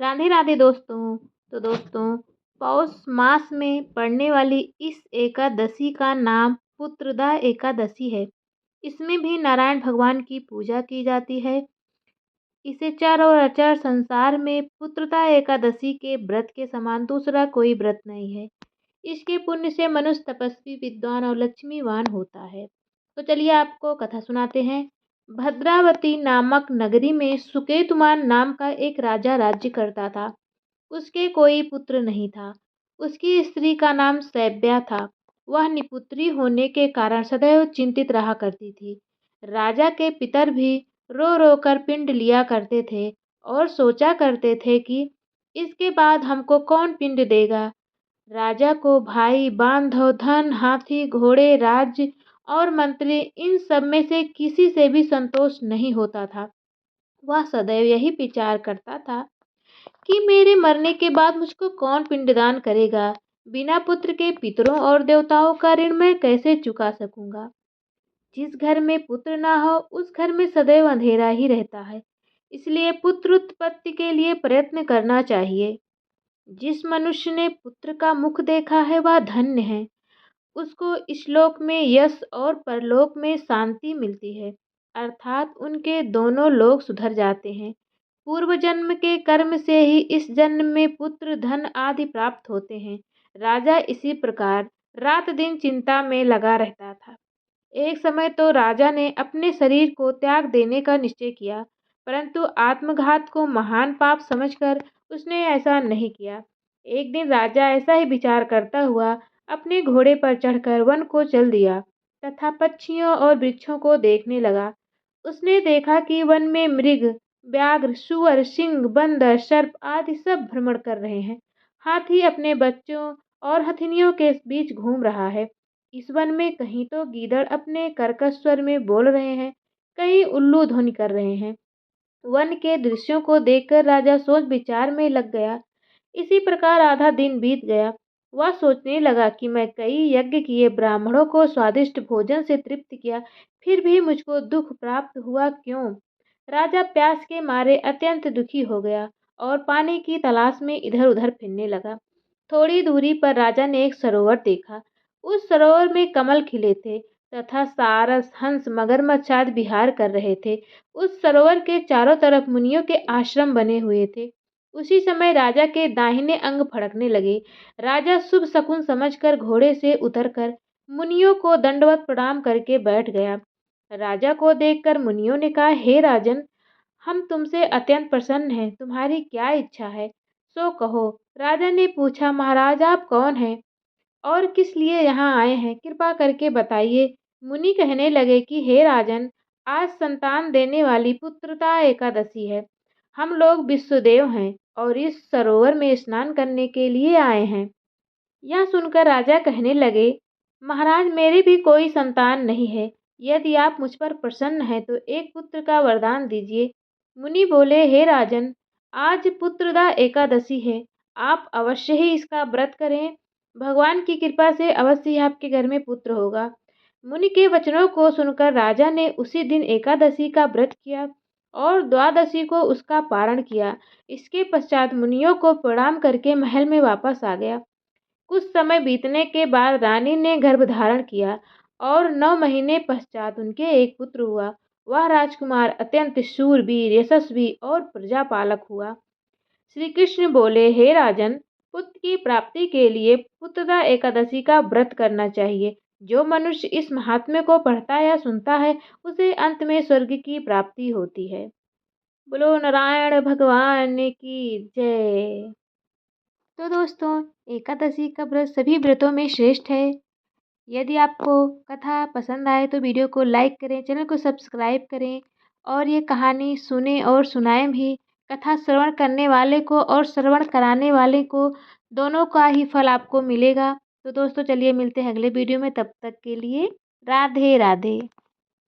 राधे राधे दोस्तों। तो दोस्तों, पौष मास में पड़ने वाली इस एकादशी का नाम पुत्रदा एकादशी है। इसमें भी नारायण भगवान की पूजा की जाती है। इसे चर और अचर संसार में पुत्रदा एकादशी के व्रत के समान दूसरा कोई व्रत नहीं है। इसके पुण्य से मनुष्य तपस्वी, विद्वान और लक्ष्मीवान होता है। तो चलिए आपको कथा सुनाते हैं। भद्रावती नामक नगरी में सुकेतुमान नाम का एक राजा राज्य करता था। उसके कोई पुत्र नहीं था। उसकी स्त्री का नाम सैब्या था। वह निपुत्री होने के कारण सदैव चिंतित रहा करती थी। राजा के पितर भी रो रो कर पिंड लिया करते थे और सोचा करते थे कि इसके बाद हमको कौन पिंड देगा। राजा को भाई, बांधव, धन, हाथी, घोड़े, राज्य और मंत्री, इन सब में से किसी से भी संतोष नहीं होता था। वह सदैव यही विचार करता था कि मेरे मरने के बाद मुझको कौन पिंडदान करेगा। बिना पुत्र के पितरों और देवताओं का ऋण मैं कैसे चुका सकूंगा। जिस घर में पुत्र ना हो उस घर में सदैव अंधेरा ही रहता है। इसलिए पुत्र उत्पत्ति के लिए प्रयत्न करना चाहिए। जिस मनुष्य ने पुत्र का मुख देखा है वह धन्य है। उसको इहलोक में यश और परलोक में शांति मिलती है, अर्थात उनके दोनों लोक सुधर जाते हैं। पूर्व जन्म के कर्म से ही इस जन्म में पुत्र, धन आदि प्राप्त होते हैं। राजा इसी प्रकार रात दिन चिंता में लगा रहता था। एक समय तो राजा ने अपने शरीर को त्याग देने का निश्चय किया, परंतु आत्मघात को महान पाप समझकर उसने ऐसा नहीं किया। एक दिन राजा ऐसा ही विचार करता हुआ अपने घोड़े पर चढ़कर वन को चल दिया तथा पक्षियों और वृक्षों को देखने लगा। उसने देखा कि वन में मृग, व्याघ्र, सुअर, सिंह, बंदर, सर्प आदि सब भ्रमण कर रहे हैं। हाथी अपने बच्चों और हथिनियों के बीच घूम रहा है। इस वन में कहीं तो गीदड़ अपने कर्कश स्वर में बोल रहे हैं, कहीं उल्लू ध्वनि कर रहे हैं। वन के दृश्यों को देखकर राजा सोच विचार में लग गया। इसी प्रकार आधा दिन बीत गया। वह सोचने लगा कि मैं कई यज्ञ किए, ब्राह्मणों को स्वादिष्ट भोजन से तृप्त किया, फिर भी मुझको दुख प्राप्त हुआ क्यों। राजा प्यास के मारे अत्यंत दुखी हो गया और पानी की तलाश में इधर उधर फिरने लगा। थोड़ी दूरी पर राजा ने एक सरोवर देखा। उस सरोवर में कमल खिले थे तथा सारस, हंस, मगरमच्छ आदि विहार कर रहे थे। उस सरोवर के चारों तरफ मुनियों के आश्रम बने हुए थे। उसी समय राजा के दाहिने अंग फड़कने लगे। राजा शुभ शकुन समझकर घोड़े से उतरकर मुनियों को दंडवत प्रणाम करके बैठ गया। राजा को देखकर मुनियों ने कहा, हे राजन, हम तुमसे अत्यंत प्रसन्न हैं। तुम्हारी क्या इच्छा है सो कहो। राजा ने पूछा, महाराज आप कौन हैं और किस लिए यहाँ आए हैं, कृपा करके बताइए। मुनि कहने लगे कि हे राजन, आज संतान देने वाली पुत्रदा एकादशी है। हम लोग विश्वदेव हैं और इस सरोवर में स्नान करने के लिए आए हैं। यह सुनकर राजा कहने लगे, महाराज मेरी भी कोई संतान नहीं है। यदि आप मुझ पर प्रसन्न हैं तो एक पुत्र का वरदान दीजिए। मुनि बोले, हे राजन, आज पुत्रदा एकादशी है। आप अवश्य ही इसका व्रत करें। भगवान की कृपा से अवश्य ही आपके घर में पुत्र होगा। मुनि के वचनों को सुनकर राजा ने उसी दिन एकादशी का व्रत किया और द्वादशी को उसका पारण किया। इसके पश्चात मुनियों को प्रणाम करके महल में वापस आ गया। कुछ समय बीतने के बाद रानी ने गर्भ धारण किया और 9 महीने पश्चात उनके एक पुत्र हुआ। वह राजकुमार अत्यंत शूरवीर, यशस्वी और प्रजापालक हुआ। श्री कृष्ण बोले, हे राजन, पुत्र की प्राप्ति के लिए पुत्रदा एकादशी का व्रत करना चाहिए। जो मनुष्य इस महात्म्य को पढ़ता या सुनता है उसे अंत में स्वर्ग की प्राप्ति होती है। बोलो नारायण भगवान की जय। तो दोस्तों, एकादशी का व्रत सभी व्रतों में श्रेष्ठ है। यदि आपको कथा पसंद आए तो वीडियो को लाइक करें, चैनल को सब्सक्राइब करें और ये कहानी सुने और सुनाएं भी। कथा श्रवण करने वाले को और श्रवण कराने वाले को दोनों का ही फल आपको मिलेगा। तो दोस्तों चलिए मिलते हैं अगले वीडियो में, तब तक के लिए राधे राधे।